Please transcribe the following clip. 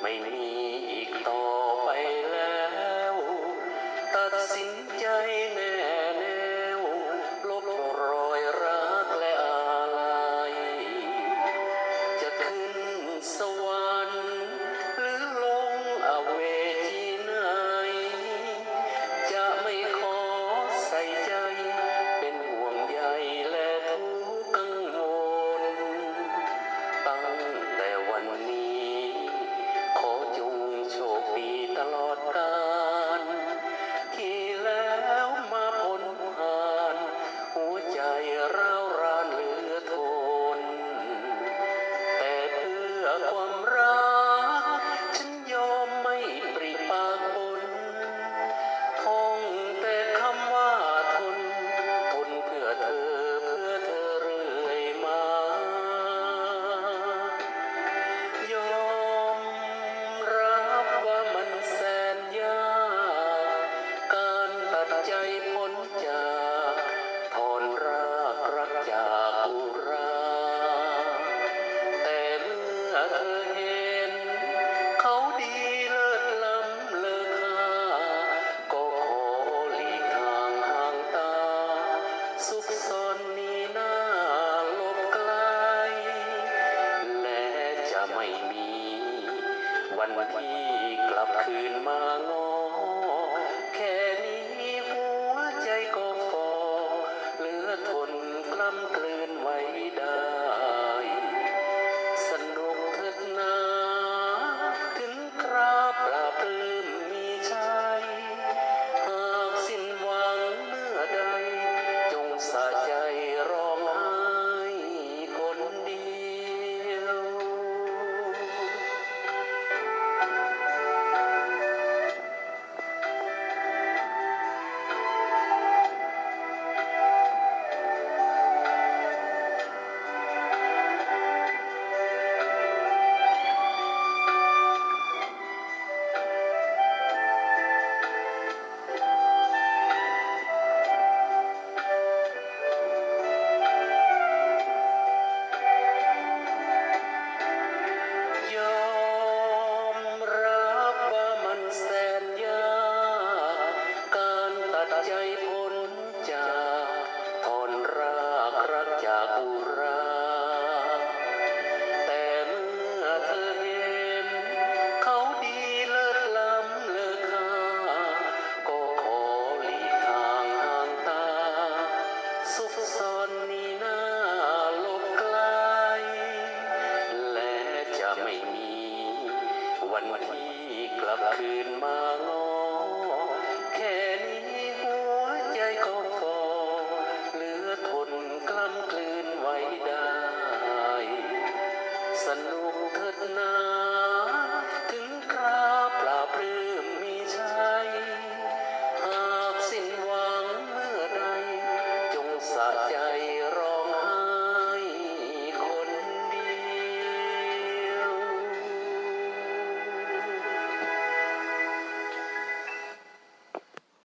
ไม่มีอีกต่อไปแล้วตัดสินใจแน่แน่วลบรอยรักและอาลัยจะขึ้นสวรรค์หรือลงอเวจีไหนจะไม่ขอใส่ใจเป็นห่วงใยและทุกข์กังวลตั้งแต่วันนี้ขอจงโชคดีตลอดกาลที่แล้วมาพ้นผ่านหัวใจร้าวรานเหลือทนแต่เพื่อความรักฉันยอมไม่ปริปากบนท่องแต่คำว่าทนทนเพื่อเธอเรื่อยมายอมรับว่ามันแสนยากการตัดใจพ้นจากถอนรากรักจากอุราแต่เมื่อเธอเห็นเขาดีเลิศล้ำเลอค่าก็ขอหลีกทางห่างตาสุขซ่อนนี้หน้าลบไกลและจะไม่มีวันที่กลับคืนมางอแค่นี้หัวใจก็ฟอเหลือทนกล้ำกลืนไว้ได้สนุกเถิดนาถึงคราปราบปลื้มมีชัยหากสิ้นหวังเมื่อใดจงสะใจร้องไห้คนเดียว ยอมรับว่ามันแสนยากการตัดใจพ้นจากถอนรากรักจากอุราแต่เมื่อเธอเห็นเขาดีเลิศล้ำเลอค่าก็ขอหลีกทางห่างตาสุขซ่อนนี้หน้าลบไกลและจะไม่มีวันที่กลับคืนมางอแค่นี้หัวใจก็ฟอเหลือทนกล้ำกลืนไว้ได้สนุกเถิดนา